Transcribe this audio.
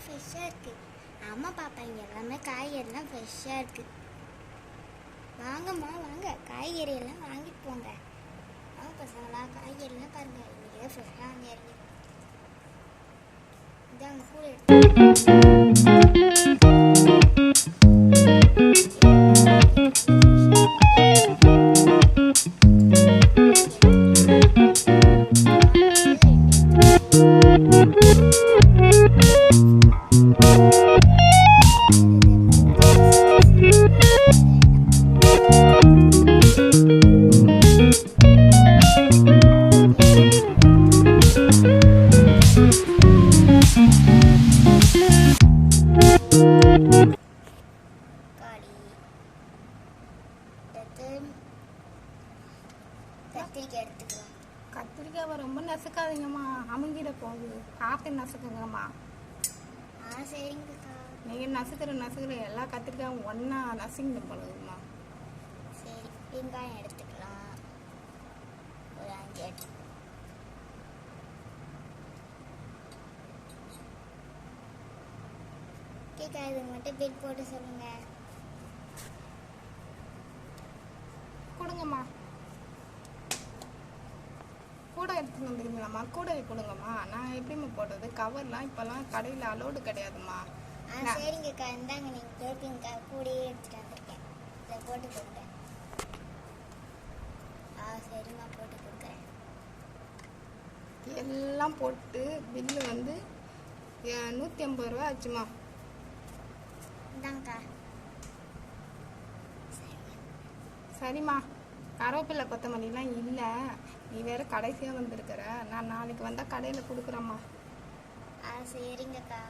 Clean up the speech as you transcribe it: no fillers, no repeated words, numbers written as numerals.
ஃப்ரெஷ்ஷாக இருக்குது. ஆமாம் பாப்பா, இங்கே எல்லாமே காய்கறிலாம் ஃப்ரெஷ்ஷாக இருக்குது. வாங்கம்மா வாங்க, காய்கறி எல்லாம் வாங்கிட்டு போங்க. வாங்க பசங்களா, காய்கறிலாம் பாருங்கள், இன்றைக்கி தான் ஃப்ரெஷ்ஷாக வாங்கி இறங்கி. இதாங்க கூட கத்திரிக்காய் எடுத்துக்கலாம். கத்திரிக்காவை ரொம்ப நசுக்காதீங்கம்மா, அமுங்கிட போகுது. பார்த்து நசுக்குங்கம்மா. சரிங்கக்கா. நீங்கள் நசுக்கிற எல்லா கத்திரிக்காயும் ஒன்றா நசுங்கிடும் போகுதும்மா. சரி, வெங்காயம் எடுத்துக்கலாம். ஒரு 5 எடுத்து. கேக்கா, இதுக்கு மட்டும் பில் போட்டு சொல்லுங்க. கொடுங்கம்மா. கூடை எடுத்துன்னு வந்துருங்களாம்மா, கூடை கொடுங்கம்மா. நான் எப்படிம்மா போடுறது? கவர்லாம் இப்போல்லாம் கடையில் அலோடு கிடையாதும்மா. சரிங்கக்கா, இந்தாங்க, நீங்கள் கேட்பீங்கக்கா, கூடையே எடுத்துகிட்டு வந்திருக்கேன். இதை போட்டு கொடுங்க. சரிம்மா, போட்டு கொடுக்குறேன். எல்லாம் போட்டு பில்லு வந்து 150 ரூபா ஆச்சுமா. இந்தாங்கக்கா. சரிம்மா, கருவேப்பிலை கொத்தமல்லிலாம் இல்லை. நீ வேறு கடைசியாக வந்திருக்கிற. நான் நாளைக்கு வந்தால் கடையில் கொடுக்குறேம்மா. சரிங்கக்கா.